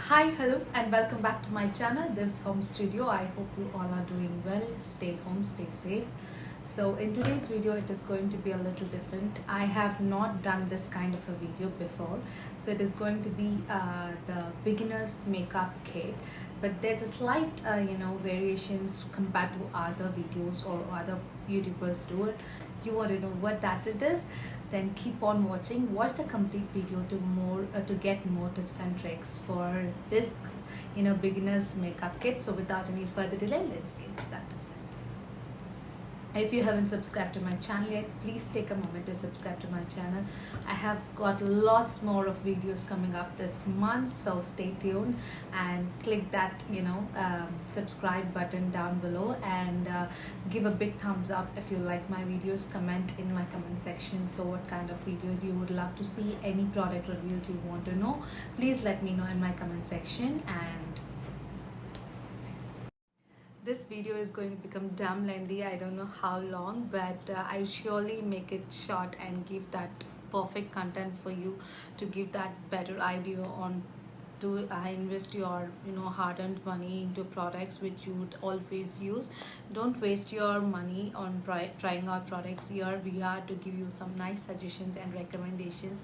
Hi, hello, and welcome back to my channel, Div's Home Studio. I hope you all are doing well. Stay home, stay safe. So, in today's video, it is going to be a little different. I have not done this kind of a video before, so it is going to be the beginner's makeup kit. But there's a slight, variations compared to other videos or other YouTubers do it. You want to know what that it is? Then keep on watching. Watch the complete video to get more tips and tricks for this beginners makeup kit. So without any further delay, let's get started. If you haven't subscribed to my channel yet, please take a moment to subscribe to my channel. I have got lots more of videos coming up this month, so stay tuned and click that subscribe button down below, and give a big thumbs up if you like my videos. Comment in my comment section so what kind of videos you would love to see, any product reviews you want to know, please let me know in my comment section. And this video is going to become damn lengthy. I don't know how long, but I surely make it short and give that perfect content for you, to give that better idea on to invest your hard-earned money into products which you would always use. Don't waste your money on trying out products. Here we are to give you some nice suggestions and recommendations.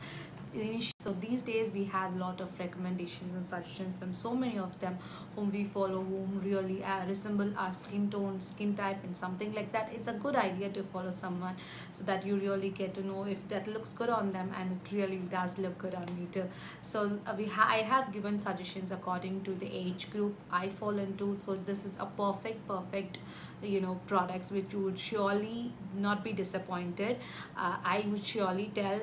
So these days we have a lot of recommendations and suggestions from so many of them whom we follow, whom really resemble our skin tone, skin type and something like that. It's a good idea to follow someone so that you really get to know if that looks good on them, and it really does look good on me too. So I have given suggestions according to the age group I fall into. So this is a perfect products which you would surely not be disappointed. I would surely tell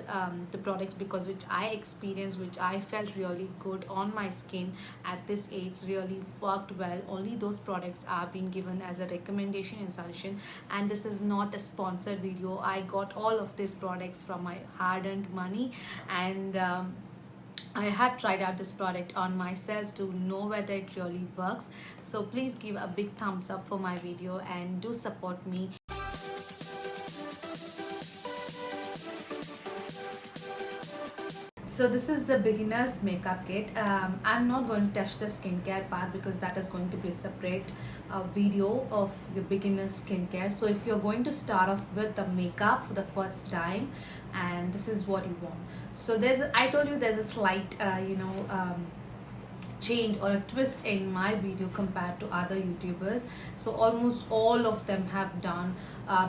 the products because which I experienced, which I felt really good on my skin at this age, really worked well. Only those products are being given as a recommendation and suggestion, and this is not a sponsored video. I got all of these products from my hard-earned money, and I have tried out this product on myself to know whether it really works. So please give a big thumbs up for my video and do support me. So this is the beginner's makeup kit. I'm not going to touch the skincare part because that is going to be a separate video of the beginner skincare. So if you're going to start off with the makeup for the first time, and this is what you want. So I told you there's a slight change or a twist in my video compared to other YouTubers. So almost all of them have done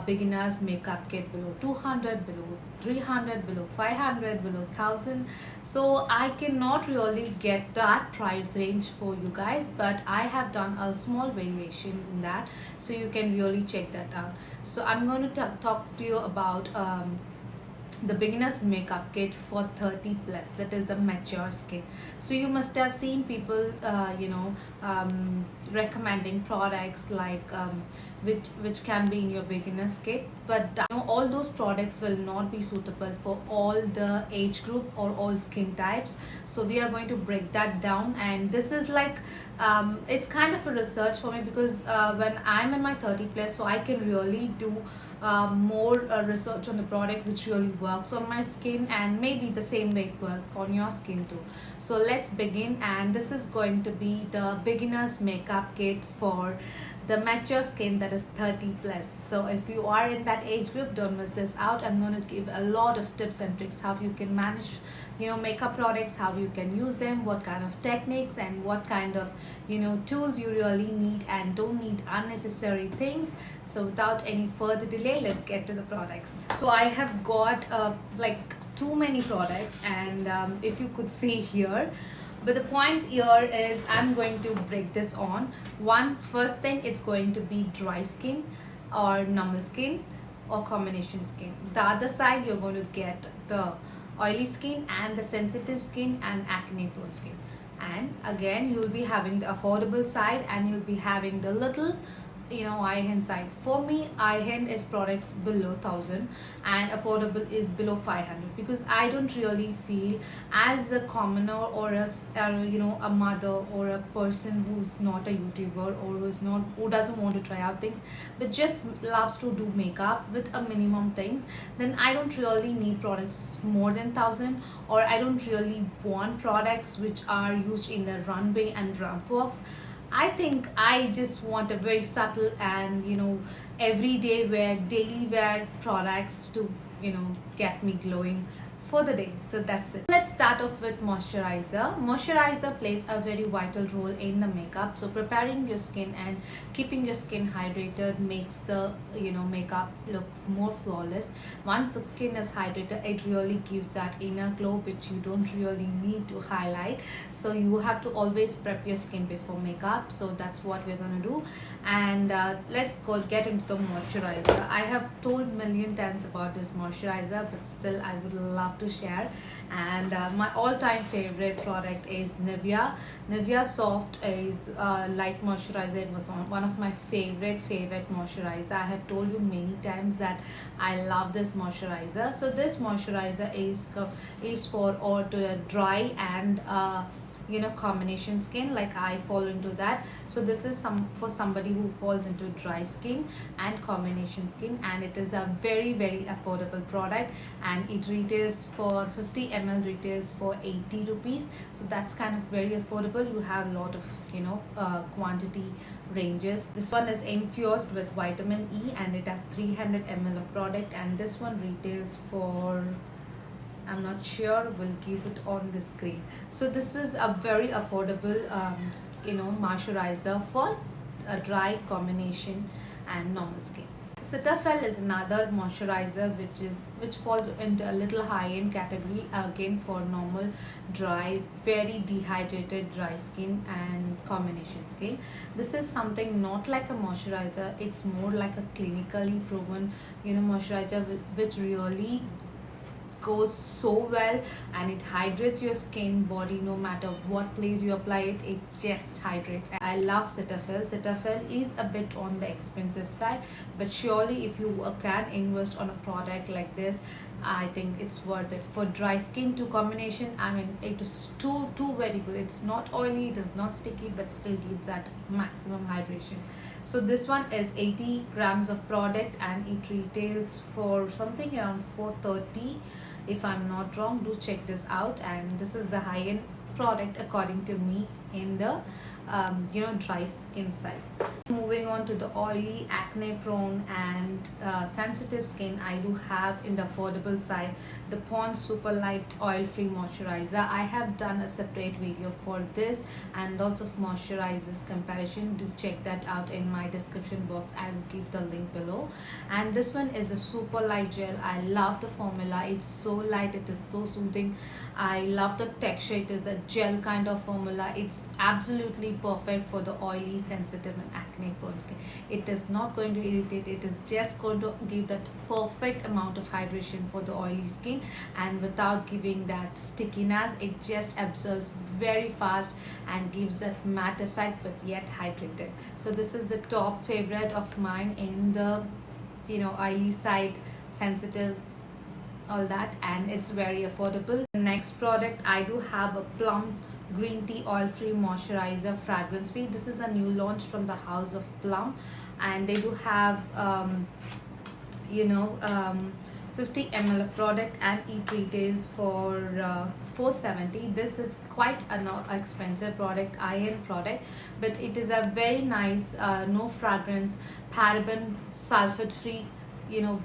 beginners makeup kit below 200, below 300, below 500, below 1000. So I cannot really get that price range for you guys, but I have done a small variation in that, so you can really check that out. So I'm going to talk to you about the beginner's makeup kit for 30 plus, that is a mature skin. So you must have seen people recommending products like which can be in your beginner's kit, but all those products will not be suitable for all the age group or all skin types. So we are going to break that down, and this is like it's kind of a research for me because when I'm in my 30 plus, so I can really do more research on the product which really works on my skin, and maybe the same way it works on your skin too. So let's begin, and this is going to be the beginner's makeup kit for the mature skin, that is 30 plus. So if you are in that age group, don't miss this out. I'm going to give a lot of tips and tricks how you can manage makeup products, how you can use them, what kind of techniques and what kind of tools you really need and don't need unnecessary things. So without any further delay, let's get to the products. So I have got like too many products, and if you could see here, but the point here is I'm going to break this on. First thing, it's going to be dry skin or normal skin or combination skin. The other side, you're going to get the oily skin and the sensitive skin and acne prone skin. And again, you'll be having the affordable side, and you'll be having the little eye hand side. For me, eye hand is products below 1,000 and affordable is below 500, because I don't really feel as a commoner or a mother or a person who's not a YouTuber or who doesn't want to try out things but just loves to do makeup with a minimum things, then I don't really need products more than 1,000, or I don't really want products which are used in the runway and ramp walks. I think I just want a very subtle and everyday wear, daily wear products to get me glowing for the day. So that's it. Let's start off with moisturizer. Moisturizer plays a very vital role in the makeup. So preparing your skin and keeping your skin hydrated makes the makeup look more flawless. Once the skin is hydrated, it really gives that inner glow which you don't really need to highlight. So you have to always prep your skin before makeup. So that's what we're gonna do. And let's get into the moisturizer. I have told million times about this moisturizer, but still I would love to share. And my all-time favorite product is Nivea Soft is light moisturizer. It was one of my favorite moisturizer. I have told you many times that I love this moisturizer. So this moisturizer is for all to dry and combination skin, like I fall into that. So this is for somebody who falls into dry skin and combination skin, and it is a very affordable product, and it retails for 50 ml retails for 80 rupees. So that's kind of very affordable. You have a lot of quantity ranges. This one is infused with vitamin E and it has 300 ml of product, and this one retails for, I'm not sure, we'll give it on the screen. So this is a very affordable moisturizer for a dry, combination and normal skin. Cetaphil is another moisturizer which falls into a little high-end category, again for normal, dry, very dehydrated dry skin and combination skin. This is something not like a moisturizer, it's more like a clinically proven moisturizer which really goes so well, and it hydrates your skin, body, no matter what place you apply it, it just hydrates. I love Cetaphil. Cetaphil is a bit on the expensive side, but surely if you can invest on a product like this, I think it's worth it. For dry skin to combination, I mean, it is too very good. It's not oily, it is not sticky, but still gives that maximum hydration. So this one is 80 grams of product and it retails for something around 430, if I'm not wrong. Do check this out, and this is the high-end product according to me in the dry skin side. Moving on to the oily, acne prone and sensitive skin, I do have in the affordable side the Pond's Super Light Oil Free Moisturizer. I have done a separate video for this and lots of moisturizers comparison. Do check that out in my description box. I will give the link below. And this one is a super light gel. I love the formula. It's so light, it is so soothing. I love the texture. It is a gel kind of formula. It's absolutely perfect for the oily, sensitive and acne prone skin. It is not going to irritate, it is just going to give that perfect amount of hydration for the oily skin, and without giving that stickiness, it just absorbs very fast and gives that matte effect but yet hydrated. So this is the top favorite of mine in the oily side, sensitive, all that, and it's very affordable. The next product, I do have a Plum Green Tea Oil Free Moisturizer, fragrance free. This is a new launch from the House of Plum, and they do have 50 ml of product and it retails for 470. This is quite an expensive product, high-end product, but it is a very nice no fragrance, paraben, sulfate free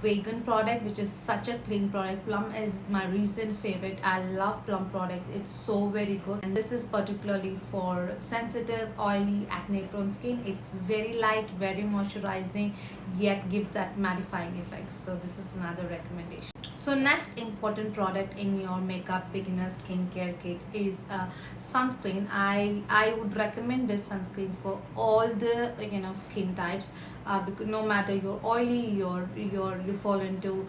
vegan product, which is such a clean product. Plum is my recent favorite. I love Plum products. It's so very good, and this is particularly for sensitive, oily, acne prone skin. It's very light, very moisturizing, yet gives that mattifying effect. So this is another recommendation. So next important product in your makeup beginner skincare kit is sunscreen. I would recommend this sunscreen for all the skin types, because no matter you're oily, you fall into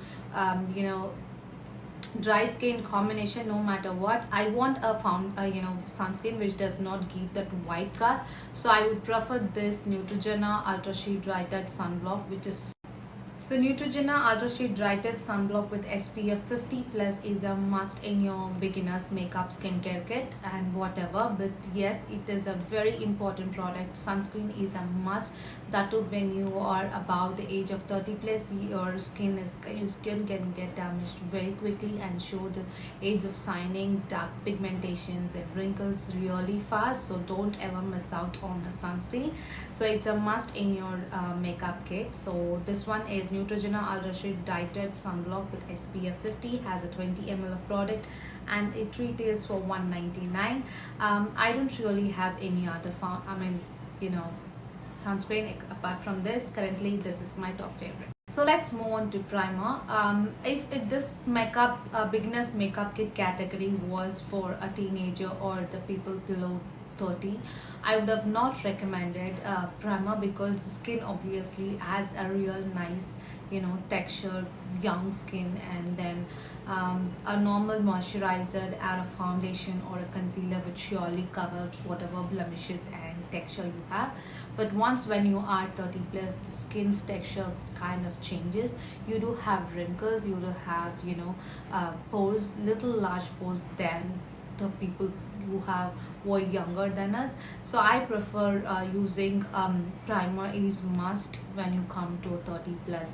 dry skin combination. No matter what, I want a sunscreen which does not give that white cast, so I would prefer this Neutrogena Ultra Sheet Dry Touch Sunblock, which is so Neutrogena Ultra Sheet Dry Touch Sunblock with SPF 50 plus is a must in your beginner's makeup skincare kit and whatever. But yes, it is a very important product. Sunscreen is a must. That too when you are about the age of 30 plus, your skin can get damaged very quickly and show the age of signing, dark pigmentations and wrinkles really fast. So don't ever miss out on a sunscreen. So it's a must in your makeup kit. So this one is Neutrogena Ultra Sheet Dry Touch Sunblock with SPF 50, has a 20 ml of product and it retails for $199. I don't really have any other sunscreen apart from this. Currently this is my top favorite. So let's move on to primer. If this beginner's makeup kit category was for a teenager or the people below 30, I would have not recommended primer, because the skin obviously has a real nice texture, young skin, and then a normal moisturizer or a foundation or a concealer would surely cover whatever blemishes and texture you have. But once when you are 30 plus, the skin's texture kind of changes. You do have wrinkles, you do have pores, little large pores than the people who are younger than us. So I prefer using primer is must when you come to a 30 plus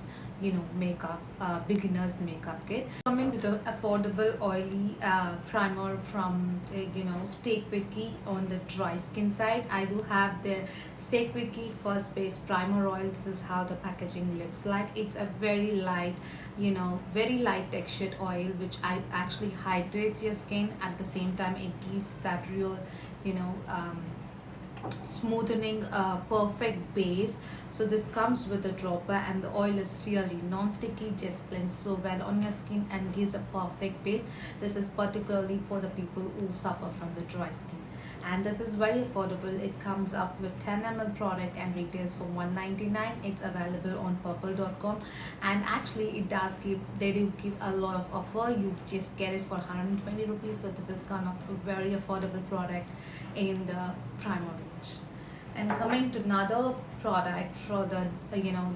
makeup beginners makeup kit. Coming to the affordable oily primer from Stay Quickie on the dry skin side, I do have the Stay Quickie First Base Primer Oil. This is how the packaging looks like. It's a very light very light textured oil which actually hydrates your skin. At the same time, it gives that real smoothening perfect base. So this comes with a dropper and the oil is really non-sticky, just blends so well on your skin and gives a perfect base. This is particularly for the people who suffer from the dry skin, and this is very affordable. It comes up with 10 ml product and retails for $199. It's available on purple.com, and actually they do give a lot of offer. You just get it for 120 rupees. So this is kind of a very affordable product in the primer range. And coming to another product for the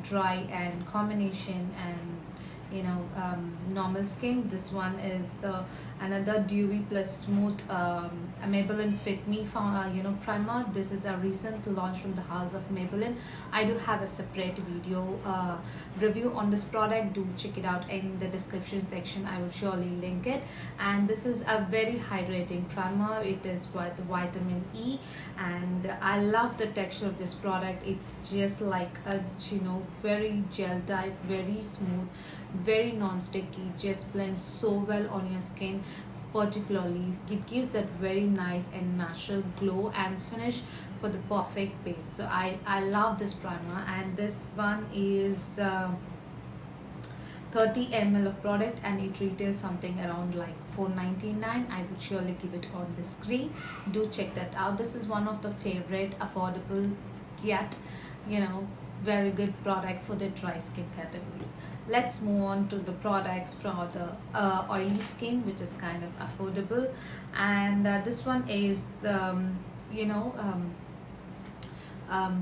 dry and combination and normal skin, this one is the another dewy plus smooth Maybelline Fit Me primer. This is a recent launch from the house of Maybelline. I do have a separate video review on this product. Do check it out in the description section. I will surely link it. And this is a very hydrating primer. It is with vitamin E, and I love the texture of this product. It's just like a very gel type, very smooth, very non-sticky, just blends so well on your skin. Particularly, it gives that very nice and natural glow and finish for the perfect base. So I love this primer, and this one is 30 ml of product and it retails something around like $4.99. I would surely give it on the screen. Do check that out. This is one of the favorite affordable yet very good product for the dry skin category. Let's move on to the products from the oily skin, which is kind of affordable. And this one is the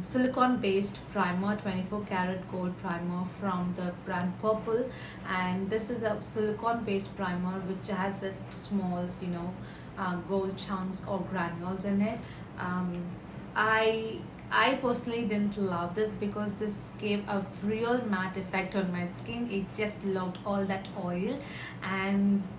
silicone based primer, 24 karat gold primer from the brand Purple. And this is a silicone based primer which has a small gold chunks or granules in it. I personally didn't love this because this gave a real matte effect on my skin. It just looked all that oil,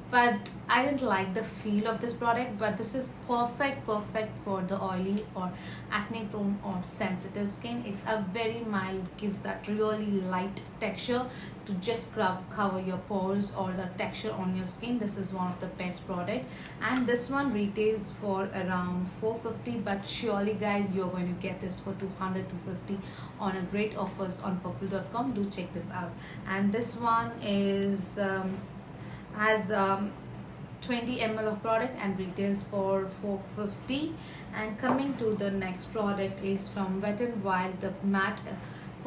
but I didn't like the feel of this product. But this is perfect for the oily or acne prone or sensitive skin. It's a very mild, gives that really light texture to just cover your pores or the texture on your skin. This is one of the best product, and this one retails for around $450, but surely guys, you're going to get this for $200-$250 on a great offers on purple.com. Do check this out. And this one is has 20 ml of product and retails for $450. And coming to the next product is from Wet n Wild, the matte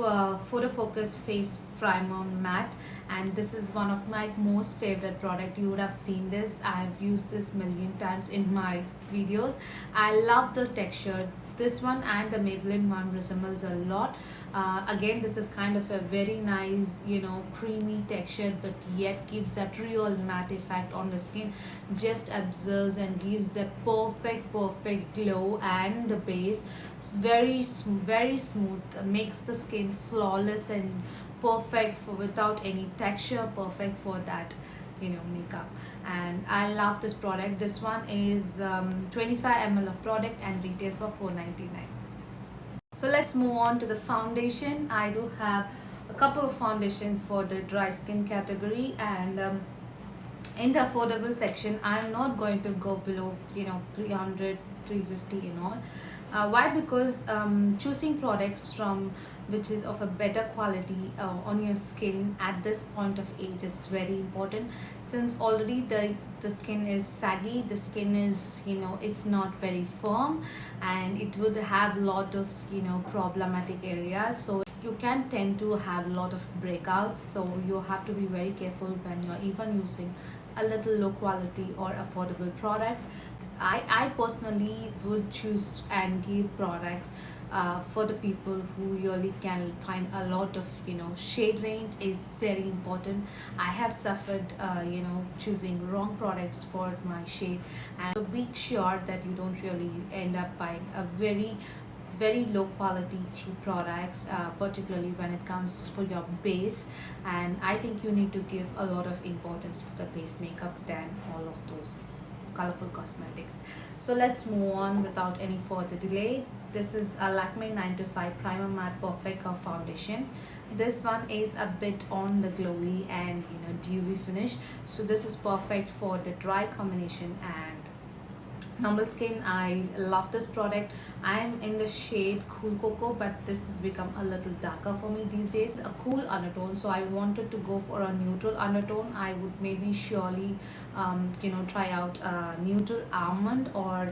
Photo Focus Face Primer Matte, and this is one of my most favorite product. You would have seen this. I've used this million times in my videos. I love the texture. This one and the Maybelline one resembles a lot. Again, this is kind of a very nice, you know, creamy texture, but yet gives that real matte effect on the skin. Just absorbs and gives that perfect glow, and the base very smooth, makes the skin flawless and perfect for without any texture, perfect for that, you know, makeup. And I love this product. This one is 25 ml of product and retails for $4.99. So let's move on to the foundation. I do have a couple of foundation for the dry skin category, and in the affordable section I'm not going to go below, you know, 300, 350 and all. Why? Because choosing products from which is of a better quality on your skin at this point of age is very important, since already the skin is saggy, the skin is, you know, it's not very firm, and it would have lot of, you know, problematic areas. So you can tend to have a lot of breakouts, so you have to be very careful when you're even using a little low quality or affordable products. I personally would choose and give products for the people who really can find a lot of, you know, shade range is very important. I have suffered, you know, choosing wrong products for my shade, and so be sure that you don't really end up buying a very low quality cheap products, particularly when it comes for your base. And I think you need to give a lot of importance for the base makeup than all of those colorful cosmetics. So let's move on without any further delay. This is a Lakme 9 to 5 Primer Matte Perfect Curve Foundation. This one is a bit on the glowy and, you know, dewy finish, so this is perfect for the dry combination and normal skin. I love this product. I'm in the shade Cool Cocoa, but this has become a little darker for me these days, a cool undertone, so I wanted to go for a neutral undertone. I would maybe surely you know, try out neutral almond or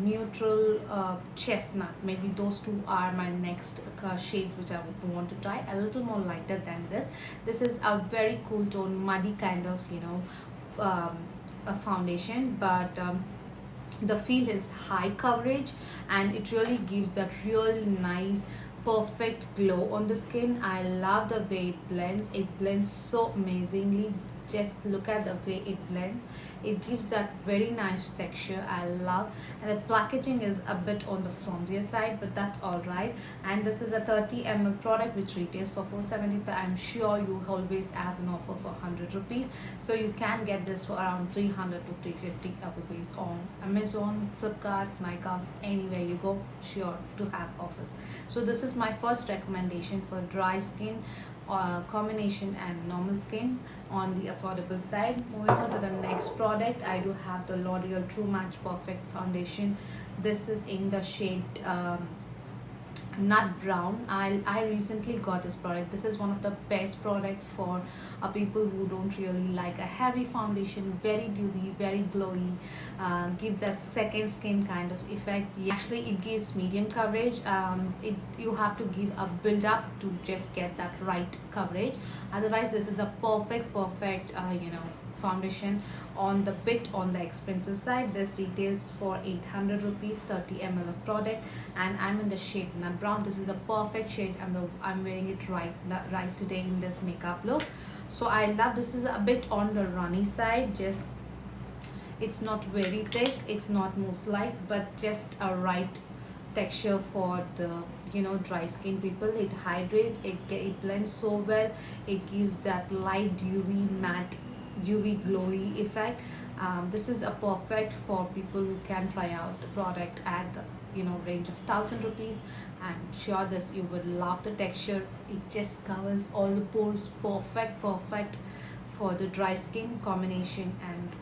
neutral chestnut. Maybe those two are my next shades which I would want to try, a little more lighter than this. This is a very cool tone, muddy kind of, you know, a foundation, but the feel is high coverage, and it really gives that real nice perfect glow on the skin. I love the way it blends so amazingly. Just look at the way it blends. It gives that very nice texture. I love, and the packaging is a bit on the flimsier side, but that's all right. And this is a 30 ml product which retails for $4.75. I'm sure you always have an offer for 100 rupees, so you can get this for around 300 to 350 rupees on Amazon, Flipkart, Nykaa, anywhere you go, sure to have offers. So this is my first recommendation for dry skin, combination and normal skin on the affordable side. Moving on to the next product, I do have the L'Oreal True Match Perfect Foundation. This is in the shade nut brown. I recently got this product. This is one of the best product for people who don't really like a heavy foundation, very dewy, very glowy, gives that second skin kind of effect. Actually, it gives medium coverage. You have to give a build up to just get that right coverage. Otherwise, this is a perfect you know, foundation on the expensive side. This retails for 800 rupees, 30 ml of product, and I'm in the shade nut brown. This is a perfect shade. I'm wearing it right today in this makeup look. So I love this. Is a bit on the runny side. Just, it's not very thick, it's not mousse like, but just a right texture for the, you know, dry skin people. It hydrates, it blends so well. It gives that light dewy matte UV glowy effect. This is a perfect for people who can try out the product at the, you know, range of 1,000 rupees. I'm sure this you would love the texture. It just covers all the pores. Perfect for the dry skin combination and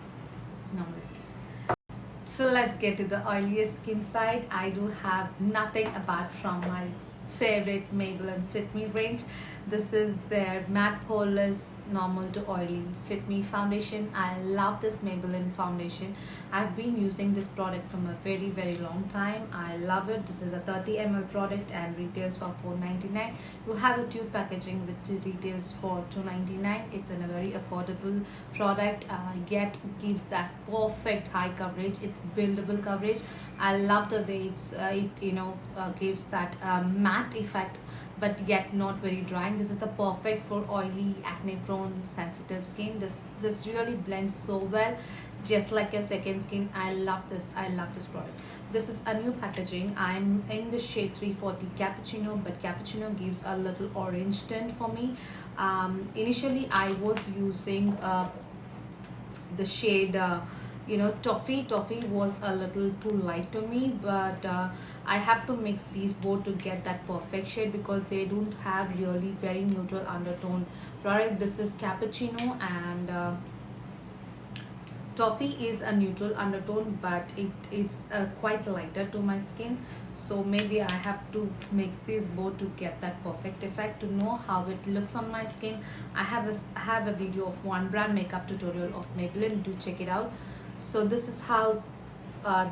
normal skin. So let's get to the oiliest skin side. I do have nothing apart from my favorite Maybelline Fit Me range. This is their matte poreless normal to oily Fit Me foundation. I love this Maybelline foundation. I've been using this product from a very long time. I love it. This is a 30 ml product and retails for $4.99. You have a tube packaging which retails for $2.99. It's in a very affordable product, yet gives that perfect high coverage. It's buildable coverage. I love the way it gives that matte effect, but yet not very drying. This is a perfect for oily, acne prone, sensitive skin. This really blends so well, just like your second skin. I love this product. This is a new packaging. I'm in the shade 340 Cappuccino, but Cappuccino gives a little orange tint for me. Initially I was using the shade Toffee was a little too light to me, but I have to mix these both to get that perfect shade because they don't have really very neutral undertone product. This is Cappuccino, and Toffee is a neutral undertone, but it's quite lighter to my skin. So maybe I have to mix these both to get that perfect effect. To know how it looks on my skin, I have a video of one brand makeup tutorial of Maybelline. Do check it out. So this is how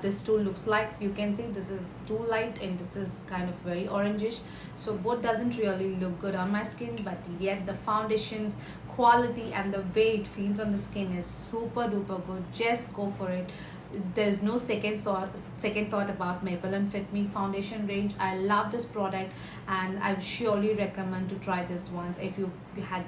this tool looks like. You can see this is too light and this is kind of very orangish, so both doesn't really look good on my skin, but yet the foundation's quality and the way it feels on the skin is super duper good. Just go for it. There's no second thought about Maybelline Fit Me foundation range. I love this product and I surely recommend to try this once if you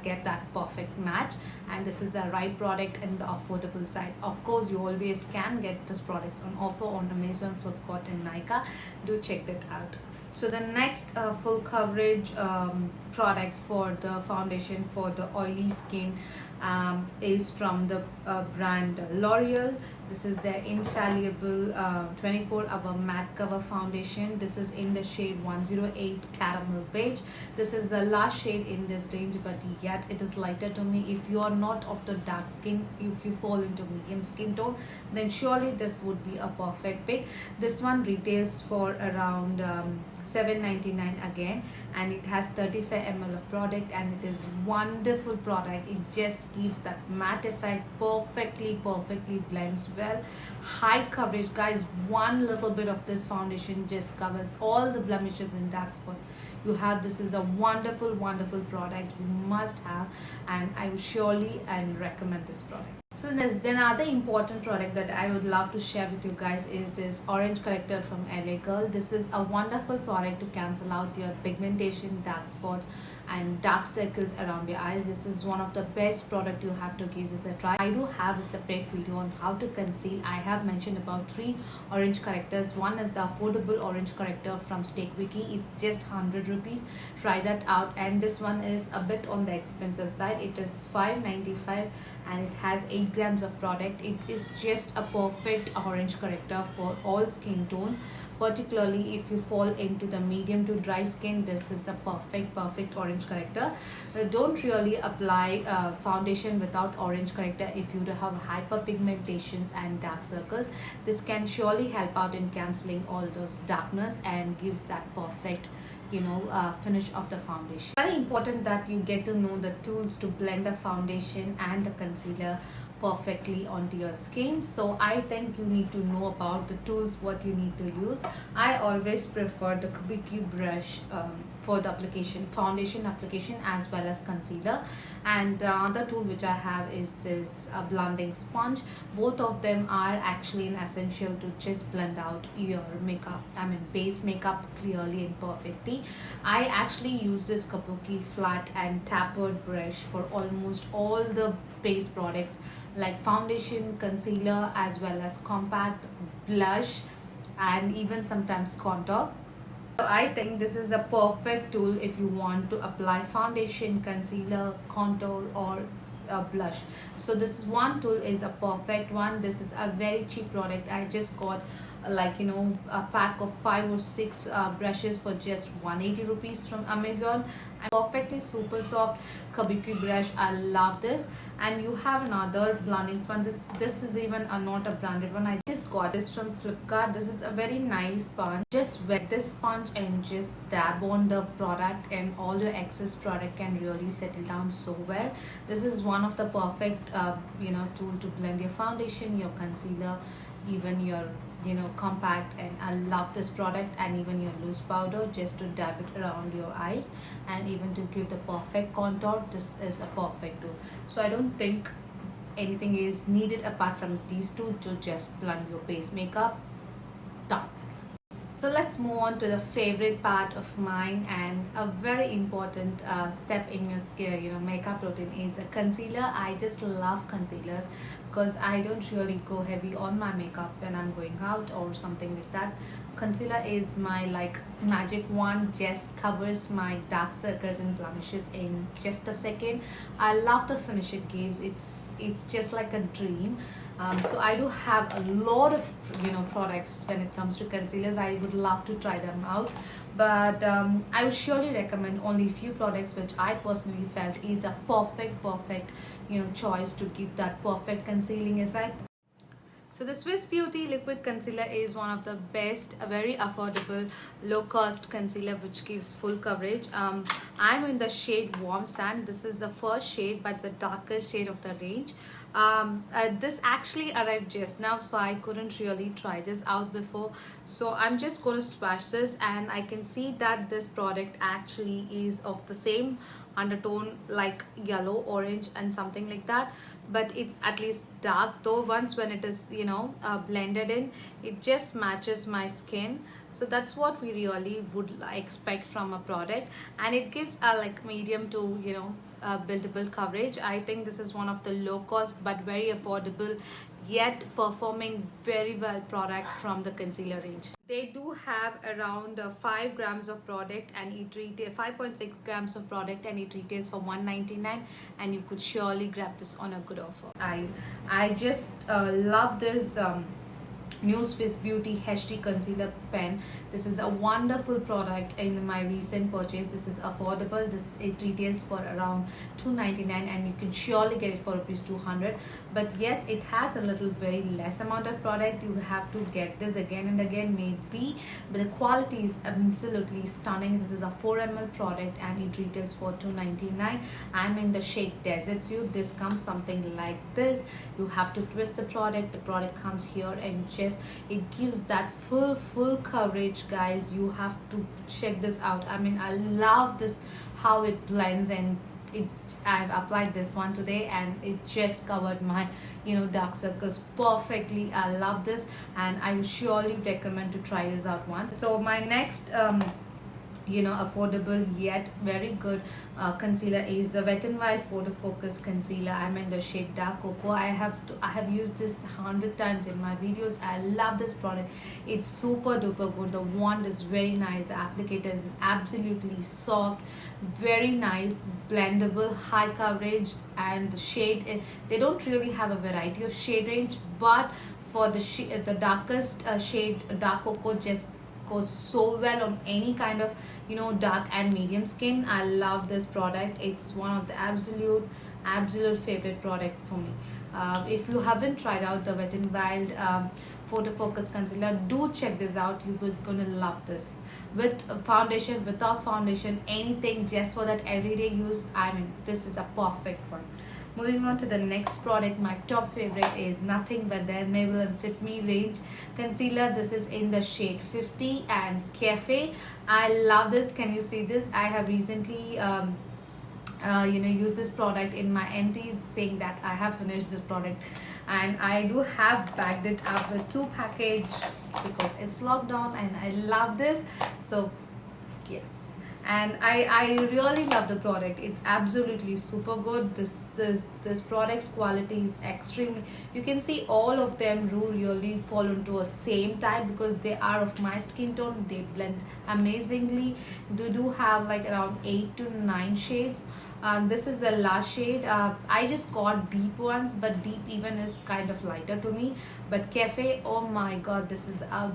get that perfect match, and this is the right product and the affordable side. Of course, you always can get this products on offer on Amazon, Flipkart and Nykaa. Do check that out. So the next full coverage product for the foundation for the oily skin is from the brand L'Oreal. This is their infallible 24-hour matte cover foundation. This is in the shade 108 Caramel Beige. This is the last shade in this range, but yet it is lighter to me. If you are not of the dark skin, if you fall into medium skin tone, then surely this would be a perfect pick. This one retails for around $7.99 again, and it has 35 ml of product, and it is wonderful product. It just gives that matte effect, perfectly blends well. High coverage, guys. One little bit of this foundation just covers all the blemishes and dark spots you have. This is a wonderful product you must have, and I would surely and recommend this product. So there's another important product that I would love to share with you guys is this orange corrector from LA Girl. This is a wonderful product to cancel out your pigmentation, dark spots and dark circles around your eyes. This is one of the best product. You have to give this a try. I do have a separate video on how to conceal. I have mentioned about 3 orange correctors. One is the affordable orange corrector from Stake Wiki. It's just 100 rupees. Try that out. And this one is a bit on the expensive side. It is $5.95 and it has 8 grams of product. It is just a perfect orange corrector for all skin tones, particularly if you fall into the medium to dry skin. This is a perfect orange corrector. Don't really apply foundation without orange corrector if you have hyperpigmentations and dark circles. This can surely help out in cancelling all those darkness and gives that perfect finish of the foundation. Very important that you get to know the tools to blend the foundation and the concealer perfectly onto your skin. So I think you need to know about the tools, what you need to use. I always prefer the Kubiki brush for the foundation application as well as concealer, and the other tool which I have is this blending sponge. Both of them are actually an essential to just blend out your makeup, base makeup clearly and perfectly. I actually use this Kabuki flat and tapered brush for almost all the base products like foundation, concealer, as well as compact, blush, and even sometimes contour. So I think this is a perfect tool if you want to apply foundation, concealer, contour, or blush. So this is one tool is a perfect one. This is a very cheap product. I just got like a pack of 5 or 6 brushes for just 180 rupees from Amazon, and perfectly super soft kabuki brush. I love this. And you have another blending one. This is even not a branded one. I just got this from Flipkart. This is a very nice sponge. Just wet this sponge and just dab on the product, and all your excess product can really settle down so well. This is one of the perfect tool to blend your foundation, your concealer, even your compact. And I love this product, and even your loose powder, just to dab it around your eyes, and even to give the perfect contour. This is a perfect tool. So I don't think anything is needed apart from these two to just blend your base makeup. Done. So let's move on to the favorite part of mine, and a very important step in your skin, makeup routine, is a concealer. I just love concealers because I don't really go heavy on my makeup when I'm going out or something like that. Concealer is my like magic wand, just covers my dark circles and blemishes in just a second. I love the finish it gives. It's just like a dream. So I do have a lot of products when it comes to concealers. I would love to try them out, but I would surely recommend only a few products which I personally felt is a perfect choice to give that perfect concealing effect. So the Swiss Beauty Liquid Concealer is one of the best, a very affordable, low-cost concealer which gives full coverage. I'm in the shade Warm Sand. This is the first shade, but it's the darkest shade of the range. This actually arrived just now, so I couldn't really try this out before. So I'm just going to swatch this, and I can see that this product actually is of the same undertone, like yellow, orange, and something like that, but it's at least dark. Though once when it is blended in, it just matches my skin. So that's what we really would expect from a product, and it gives a like medium to buildable coverage. I think this is one of the low cost but very affordable yet performing very well product from the concealer range. They do have around 5 grams of product, and it retails 5.6 grams of product, and it retails for 199, and you could surely grab this on a good offer. I just love this new Swiss Beauty HD Concealer Pen. This is a wonderful product in my recent purchase. This is affordable. It retails for around 299, and you can surely get it for rupees 200. But yes, it has a little very less amount of product. You have to get this again and again, maybe, but the quality is absolutely stunning. This is a 4 ml product, and it retails for 299. I'm in the shade Desert Suit. This comes something like this. You have to twist the product. The product comes here, and just it gives that full coverage, guys. You have to check this out. I mean, I love this, how it blends, and I've applied this one today, and it just covered my dark circles perfectly. I love this, and I would surely recommend to try this out once. So my next affordable yet very good concealer is the Wet n Wild Photo Focus Concealer. I'm in the shade Dark Cocoa. I have used this 100 times in my videos. I love this product. It's super duper good. The wand is very nice. The applicator is absolutely soft, very nice, blendable, high coverage, and the shade, they don't really have a variety of shade range, but for the darkest shade, Dark Cocoa, just goes so well on any kind of dark and medium skin. I love this product. It's one of the absolute favorite product for me. If you haven't tried out the Wet n Wild Photo Focus Concealer, do check this out. You will gonna love this. With foundation, without foundation, anything, just for that everyday use, I mean, this is a perfect one. Moving on to the next product, my top favorite is nothing but the Maybelline Fit Me range concealer. This is in the shade 50 and Cafe. I love this. Can you see this? I have recently use this product in my empties, saying that I have finished this product, and I do have bagged it up with 2 package because it's locked down, and I love this. So yes, and I really love the product. It's absolutely super good. This product's quality is extremely, you can see all of them do really fall into a same type because they are of my skin tone. They blend amazingly. They do have like around 8 to 9 shades. This is the last shade. I just got deep ones, but deep even is kind of lighter to me. But Cafe, oh my god, this is a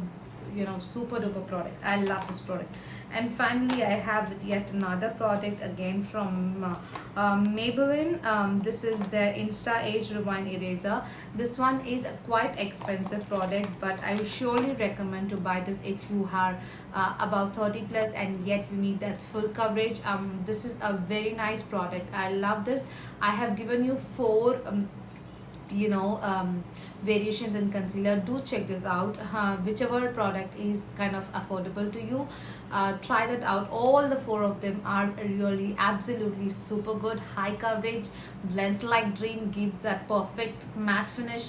super duper product. I love this product. And finally I have yet another product again from Maybelline. This is their Insta Age Rewind Eraser. This one is a quite expensive product, but I would surely recommend to buy this if you are about 30 plus and yet you need that full coverage. This is a very nice product. I love this. I have given you 4 variations in concealer. Do check this out. Whichever product is kind of affordable to you, try that out. All the 4 of them are really absolutely super good. High coverage, blends like dream, gives that perfect matte finish,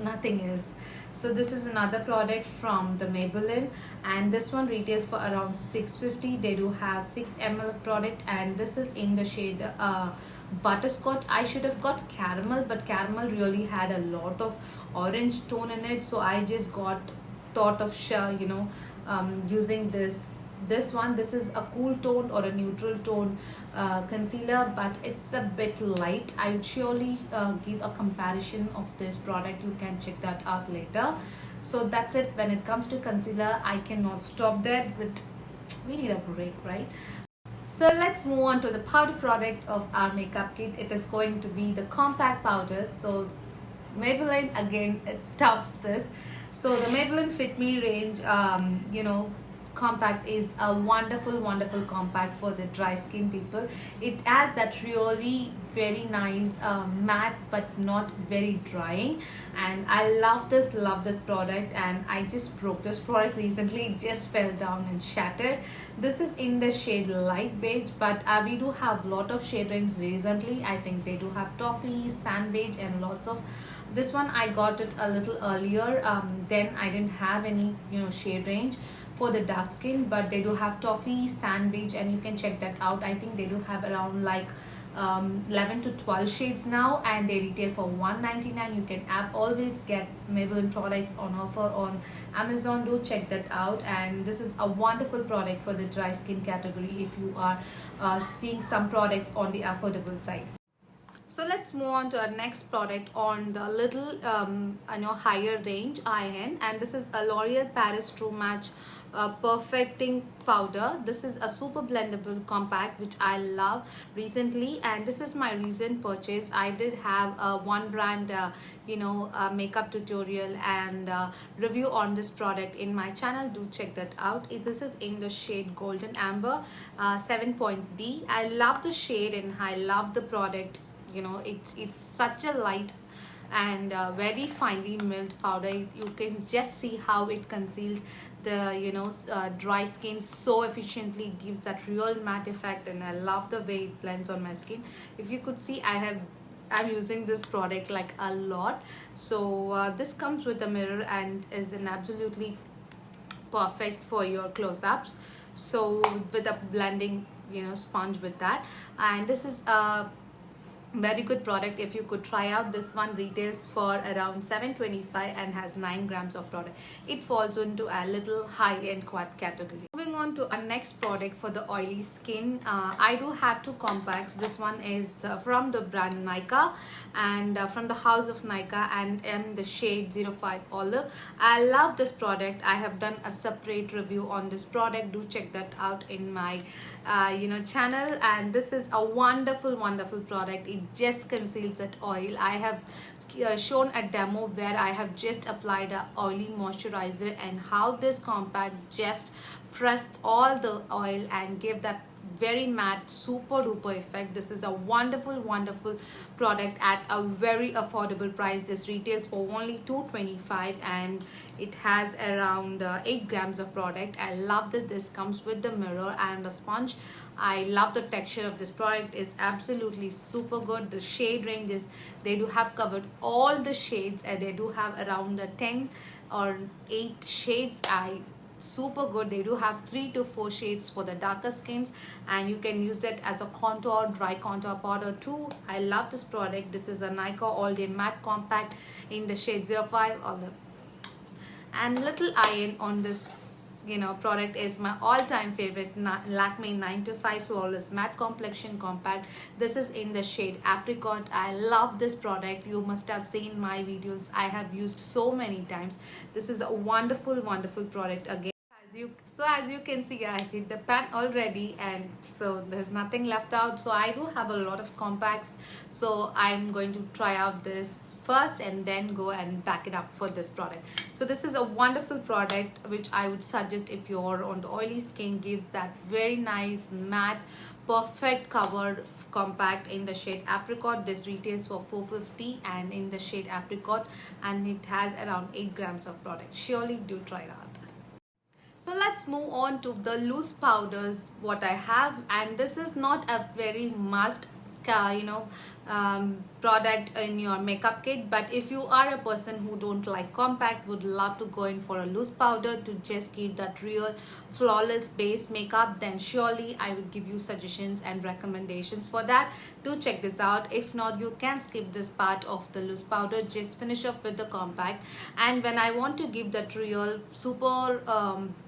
nothing else. So this is another product from the Maybelline, and this one retails for around 650. They do have 6 ml of product, and this is in the shade butterscotch. I should have got caramel, but caramel really had a lot of orange tone in it, so I just got thought of using this one. This is a cool tone or a neutral tone concealer, but it's a bit light. I would surely give a comparison of this product. You can check that out later. So that's it. When it comes to concealer, I cannot stop there, but we need a break, right? So let's move on to the powder product of our makeup kit. It is going to be the compact powders. So Maybelline again, it tops this. So the Maybelline Fit Me range, compact is a wonderful compact for the dry skin people. It has that really very nice matte but not very drying, and I love this product. And I just broke this product recently. It just fell down and shattered. This is in the shade light beige, but we do have lot of shade range recently. I think they do have toffee, sand beige, and lots of this one. I got it a little earlier. Then I didn't have any shade range for the dark skin, but they do have toffee, sand beige, and you can check that out. I think they do have around like 11 to 12 shades now, and they retail for $1.99. You can always get Maybelline products on offer on Amazon. Do check that out. And this is a wonderful product for the dry skin category if you are seeing some products on the affordable side. So let's move on to our next product on the little higher range high-end, and this is a L'Oreal Paris True Match perfecting powder. This is a super blendable compact which I love recently, and this is my recent purchase. I did have one brand makeup tutorial and review on this product in my channel. Do check that out. This is in the shade Golden Amber 7.D. I love the shade and I love the product. It's such a light and very finely milled powder. You can just see how it conceals the dry skin so efficiently, gives that real matte effect, and I love the way it blends on my skin. If you could see, I'm using this product like a lot. So this comes with a mirror and is an absolutely perfect for your close-ups. So with a blending sponge with that, and this is a very good product. If you could try out this one, retails for around $7.25 and has 9 grams of product. It falls into a little high-end quad category. Moving on to our next product for the oily skin, I do have 2 compacts. This one is from the brand Nykaa and from the house of Nykaa, and in the shade 05 Olive. I love this product. I have done a separate review on this product. Do check that out in my channel. And this is a wonderful product. It just conceals that oil. I have shown a demo where I have just applied a oily moisturizer, and how this compact just pressed all the oil and gave that very matte super duper effect. This is a wonderful product at a very affordable price. This retails for only $2.25 and it has around 8 grams of product. I love that this comes with the mirror and a sponge. I love the texture of this product. Is absolutely super good. The shade ranges, they do have covered all the shades, and they do have around 10 or 8 shades. I super good. They do have 3 to 4 shades for the darker skins, and you can use it as a contour, dry contour powder too. I love this product. This is a Nykaa All Day Matte Compact in the shade 05 Olive. And little iron on this product is my all-time favorite Lakme 9 to 5 Flawless Matte Complexion Compact. This is in the shade Apricot. I love this product. You must have seen my videos. I have used so many times. This is a wonderful product. Again, as you can see, I hit the pan already, and so there's nothing left out. So I do have a lot of compacts, so I'm going to try out this first and then go and back it up for this product. So this is a wonderful product which I would suggest if you're on the oily skin. Gives that very nice matte perfect covered compact in the shade Apricot. This retails for 450 and in the shade Apricot, and it has around 8 grams of product. Surely do try that. So let's move on to the loose powders what I have, and this is not a very must product in your makeup kit, but if you are a person who don't like compact, would love to go in for a loose powder to just give that real flawless base makeup, then surely I would give you suggestions and recommendations for that. Do check this out. If not, you can skip this part of the loose powder, just finish up with the compact. And when I want to give that real super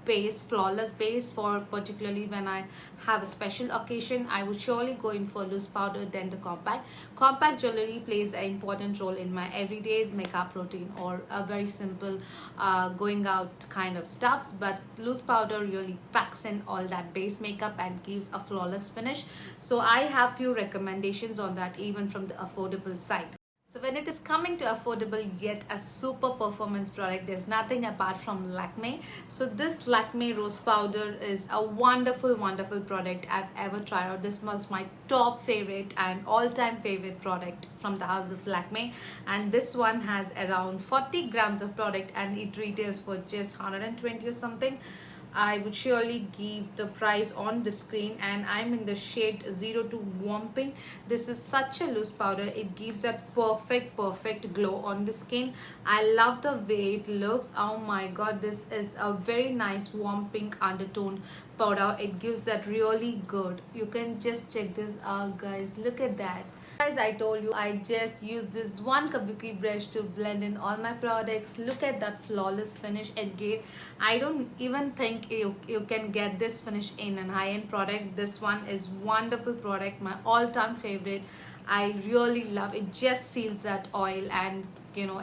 base, flawless base, for particularly when I have a special occasion, I would surely go in for loose powder than the compact. Compact jewelry plays an important role in my everyday makeup routine or a very simple going out kind of stuffs, but loose powder really packs in all that base makeup and gives a flawless finish. So I have few recommendations on that, even from the affordable side. So when it is coming to affordable yet a super performance product, there's nothing apart from Lakme. So this Lakme Rose Powder is a wonderful product I've ever tried out. This was my top favorite and all-time favorite product from the house of Lakme, and this one has around 40 grams of product and it retails for just 120 or something. I would surely give the price on the screen, and I'm in the shade 02 Warm Pink. This is such a loose powder. It gives a perfect glow on the skin. I love the way it looks. Oh my god, this is a very nice warm pink undertone powder. It gives that really good. You can just check this out, guys. Look at that. Guys, I told you I just use this one kabuki brush to blend in all my products. Look at that flawless finish it gave. I don't even think you can get this finish in an high-end product. This one is wonderful product, my all-time favorite. I really love it. Just seals that oil and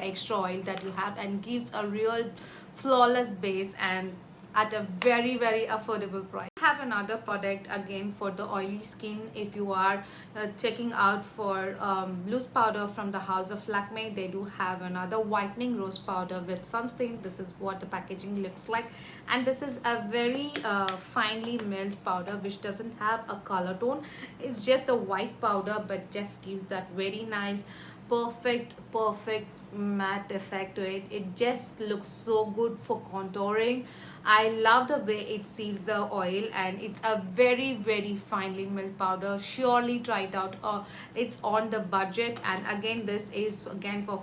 extra oil that you have and gives a real flawless base and at a very affordable price. I have another product again for the oily skin. If you are checking out for loose powder from the house of Lakme, they do have another whitening rose powder with sunscreen. This is what the packaging looks like, and this is a very finely milled powder which doesn't have a color tone. It's just a white powder, but just gives that very nice perfect matte effect to it. It just looks so good for contouring. I love the way it seals the oil, and it's a very finely milled powder. Surely try it out. It's on the budget, and again this is again for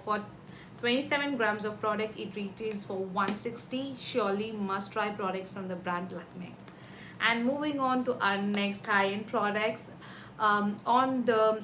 27 grams of product. It retails for 160. Surely must try products from the brand Lakme. And moving on to our next high-end products, on the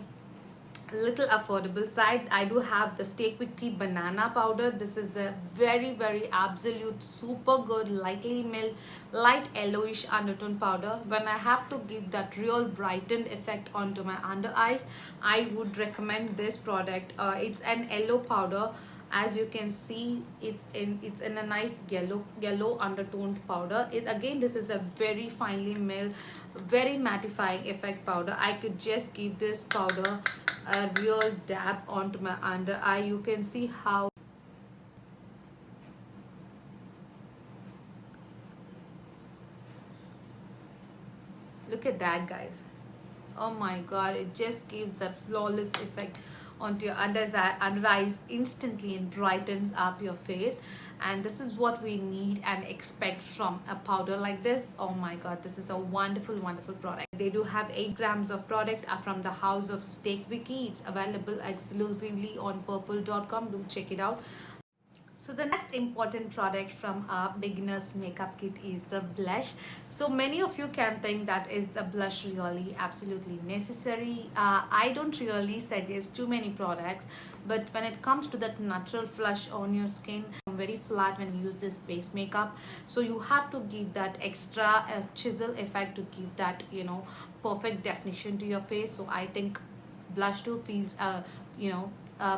little affordable side, I do have the Stay Quickie banana powder. This is a very absolute super good lightly milled light yellowish undertone powder. When I have to give that real brightened effect onto my under eyes, I would recommend this product. It's an yellow powder. As you can see, it's in a nice yellow undertoned powder. This is a very finely milled, very mattifying effect powder. I could just give this powder a real dab onto my under eye. You can see how look at that, guys. Oh my god, it just gives that flawless effect onto your under eyes instantly and brightens up your face. And this is what we need and expect from a powder like this. Oh my god, this is a wonderful product. They do have 8 grams of product from the house of Stay Quickie. It's available exclusively on purple.com. Do check it out. So the next important product from our beginners makeup kit is the blush. So many of you can think that is a blush really absolutely necessary. I don't really suggest too many products, but when it comes to that natural flush on your skin, very flat when you use this base makeup, so you have to give that extra chisel effect to give that, you know, perfect definition to your face. So I think blush too feels you know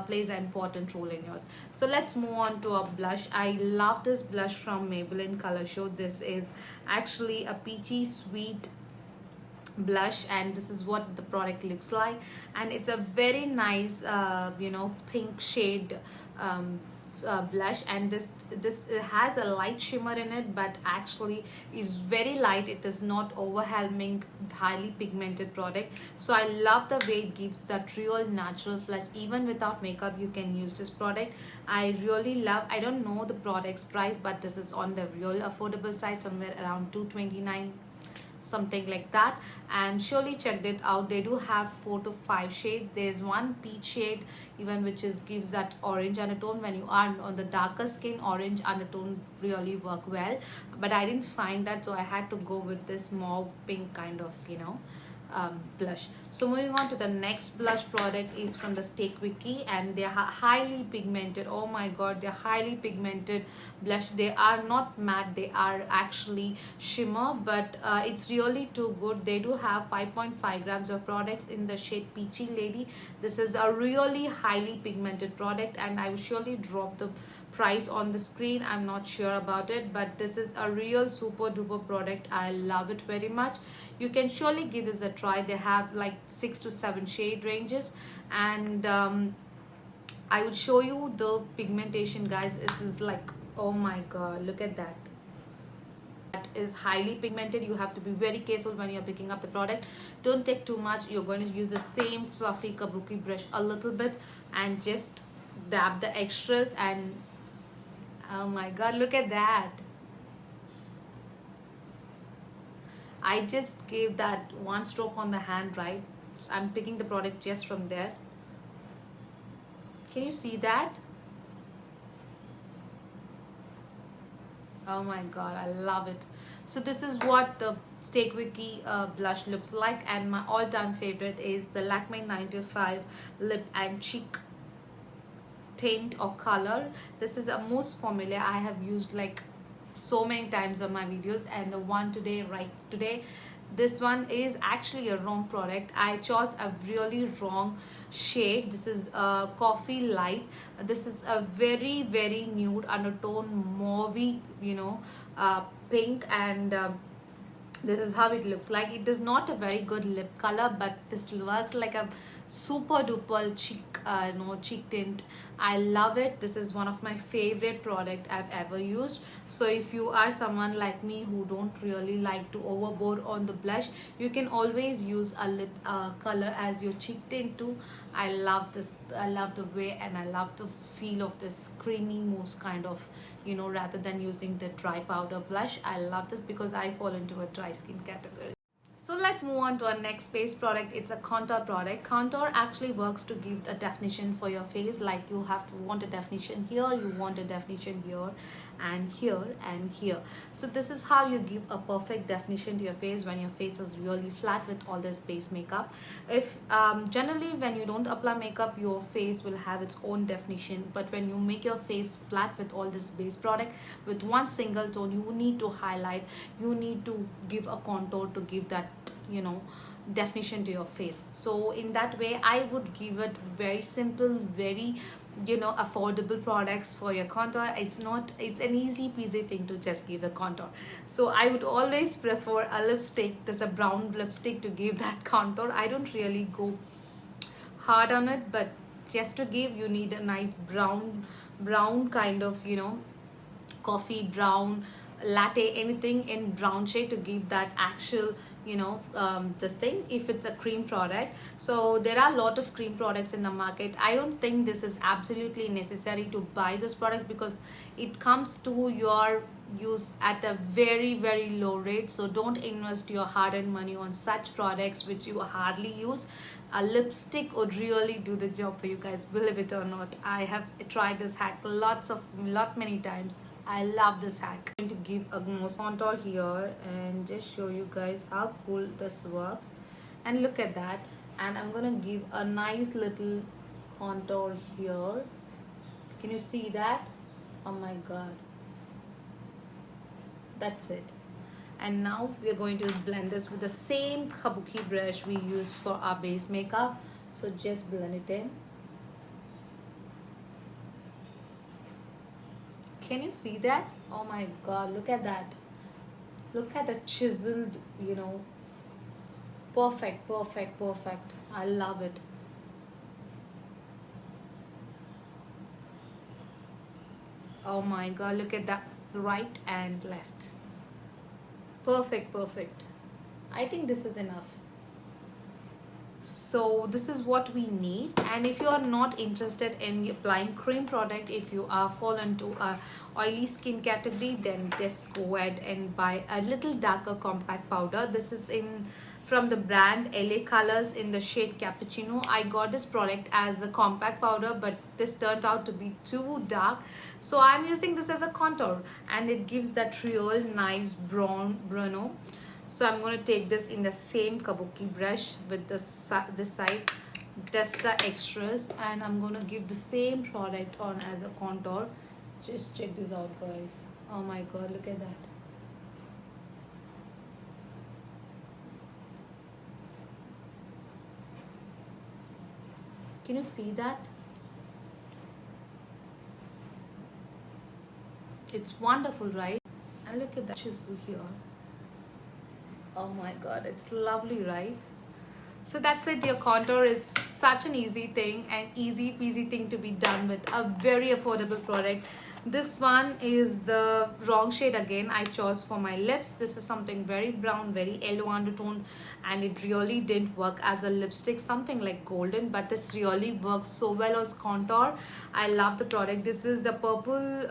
plays an important role in yours. So let's move on to a blush. I love this blush from Maybelline Color Show. This is actually a peachy sweet blush, and this is what the product looks like, and it's a very nice you know, pink shade blush, and this has a light shimmer in it, but actually is very light. It is not overwhelming highly pigmented product. So I love the way it gives that real natural flush. Even without makeup you can use this product. I really love, I don't know the product's price, but this is on the real affordable side, somewhere around 229, something like that, and surely check it out. They do have 4 to 5 shades. There's one peach shade even, which is gives that orange undertone. When you are on the darker skin, orange undertone really work well, but I didn't find that, so I had to go with this mauve pink kind of, you know, blush. So moving on to the next blush product is from the Stay Quickie, and they are highly pigmented. Oh my god, they're highly pigmented blush. They are not matte, they are actually shimmer, but it's really too good. They do have 5.5 grams of products in the shade Peachy Lady. This is a really highly pigmented product, and I will surely drop the price on the screen. I'm not sure about it, but this is a real super duper product. I love it very much. You can surely give this a try. They have like 6 to 7 shade ranges, and I would show you the pigmentation, guys. This is like, oh my god, look at that. That is highly pigmented. You have to be very careful when you're picking up the product. Don't take too much. You're going to use the same fluffy kabuki brush a little bit and just dab the extras, and oh my god, look at that. I just gave that one stroke on the hand, right? I'm picking the product just from there. Can you see that? Oh my god, I love it. So this is what the Stay Quickie blush looks like, and my all-time favorite is the Lakme 95 lip and cheek tint or color. This is a mousse formula. I have used like so many times on my videos, and the one today, right today, this one is actually a wrong product. I chose a really wrong shade. This is a coffee light. This is a very very nude undertone, mauvey, you know, pink, and this is how it looks like. It is not a very good lip color, but this works like a super duper cheek no cheek tint. I love it. This is one of my favorite product I've ever used. So if you are someone like me who don't really like to overboard on the blush, you can always use a lip color as your cheek tint too. I love this. I love the way, and I love the feel of this creamy mousse kind of, you know, rather than using the dry powder blush. I love this because I fall into a dry skin category. So let's move on to our next base product. It's a contour product. Contour actually works to give a definition for your face. Like you have to want a definition here, you want a definition here, and here, and here. So this is how you give a perfect definition to your face when your face is really flat with all this base makeup. If generally when you don't apply makeup, your face will have its own definition, but when you make your face flat with all this base product with one single tone, you need to highlight, you need to give a contour to give that, you know, definition to your face. So in that way I would give it very simple, very, you know, affordable products for your contour. It's not, it's an easy peasy thing to just give the contour. So I would always prefer a lipstick. There's a brown lipstick to give that contour. I don't really go hard on it, but just to give, you need a nice brown kind of, you know, coffee brown, latte, anything in brown shade to give that actual, you know, this thing, if it's a cream product. So there are a lot of cream products in the market. I don't think this is absolutely necessary to buy these products, because it comes to your use at a very low rate. So don't invest your hard-earned money on such products which you hardly use. A lipstick would really do the job for you guys, believe it or not. I have tried this hack many times. I love this hack. I'm going to give a nose contour here and just show you guys how cool this works. And look at that. And I'm gonna give a nice little contour here. Can you see that? Oh my god, that's it. And now we are going to blend this with the same kabuki brush we use for our base makeup. So just blend it in. Can you see that? Oh my god, look at that. Look at the chiseled, you know, perfect. I love it. Oh my god, look at that, right and left. Perfect. I think this is enough. So this is what we need. And if you are not interested in applying cream product, if you are fall into a oily skin category, then just go ahead and buy a little darker compact powder. This is from the brand LA Colors in the shade Cappuccino. I got this product as a compact powder, but this turned out to be too dark, so I'm using this as a contour, and it gives that real nice Bruno. So I'm going to take this in the same kabuki brush with this side, test the extras, and I'm going to give the same product on as a contour. Just check this out, guys. Oh my god, look at that. Can you see that? It's wonderful, right? And look at that chisel here. Oh my god, it's lovely, right? So that's it. Your contour is such an easy thing, and easy peasy thing to be done with a very affordable product. This one is the wrong shade again I chose for my lips. This is something very brown, very yellow undertone, and it really didn't work as a lipstick, something like golden, but this really works so well as contour. I love the product. This is the purple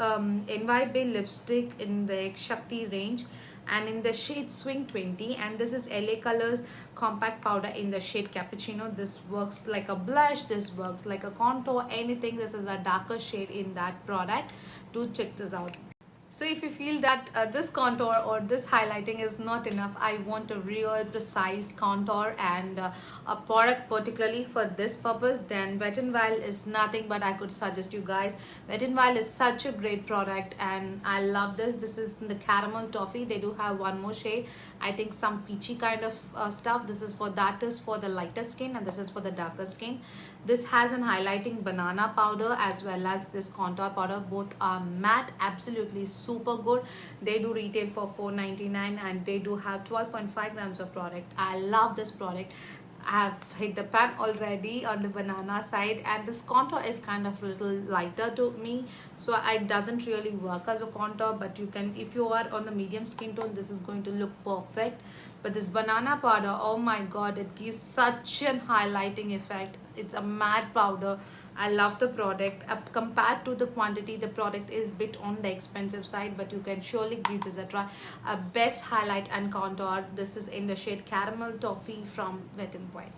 NYB lipstick in the Shakti range, and in the shade Swing 20, and this is LA Colors compact powder in the shade Cappuccino. This works like a blush, this works like a contour, anything. This is a darker shade in that product. Do check this out. So if you feel that this contour or this highlighting is not enough, I want a real precise contour and a product particularly for this purpose, then Wet n Wild is nothing but I could suggest you guys. Wet n Wild is such a great product, and I love this. This is the caramel toffee. They do have one more shade, I think some peachy kind of stuff. This is for the lighter skin, and this is for the darker skin. This has an highlighting banana powder as well as this contour powder. Both are matte, absolutely super good. They do retail for $4.99, and they do have 12.5 grams of product. I love this product. I have hit the pan already on the banana side, and this contour is kind of a little lighter to me, so it doesn't really work as a contour, but you can, if you are on the medium skin tone, this is going to look perfect. But this banana powder, oh my god, it gives such an highlighting effect. It's a matte powder. I love the product. Compared to the quantity, the product is a bit on the expensive side, but you can surely give this a try. Best highlight and contour. This is in the shade Caramel Toffee from Wet n Wild.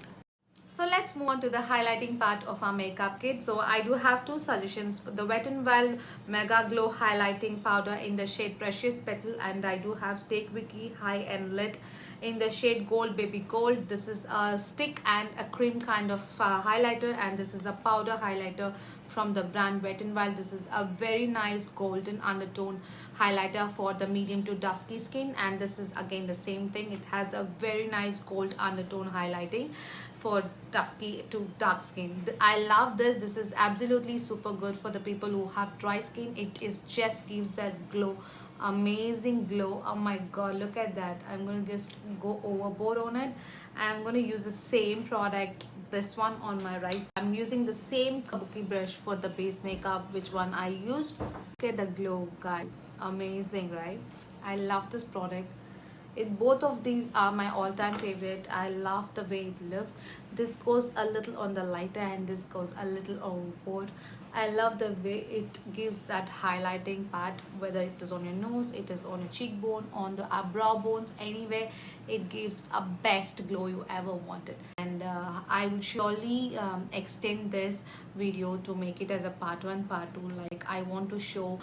So let's move on to the highlighting part of our makeup kit. So I do have two solutions for the Wet n Wild Mega Glow Highlighting Powder in the shade Precious Petal, and I do have Stay Quickie High and Lit in the shade Gold Baby Gold. This is a stick and a cream kind of highlighter, and this is a powder highlighter from the brand Wet n Wild. This is a very nice golden undertone highlighter for the medium to dusky skin, and this is again the same thing. It has a very nice gold undertone highlighting for dusky to dark skin. I love this. This is absolutely super good for the people who have dry skin. It is just gives that glow, amazing glow. Oh my god, look at that. I'm gonna just go overboard on it, and I'm gonna use the same product, this one on my right. I'm using the same kabuki brush for the base makeup, which one I used. Look at the glow, guys. Amazing, right? I love this product. both of these are my all-time favorite. I love the way it looks. This goes a little on the lighter and this goes a little overboard. I love the way it gives that highlighting part, whether it is on your nose, it is on your cheekbone, on the brow bones, anywhere. It gives a best glow you ever wanted. And I would surely extend this video to make it as a part 1, part 2. Like, I want to show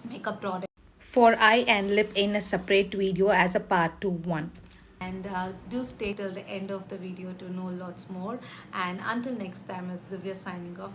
makeup product for eye and lip in a separate video as a part 2 1. And do stay till the end of the video to know lots more. And until next time, it's Divya signing off.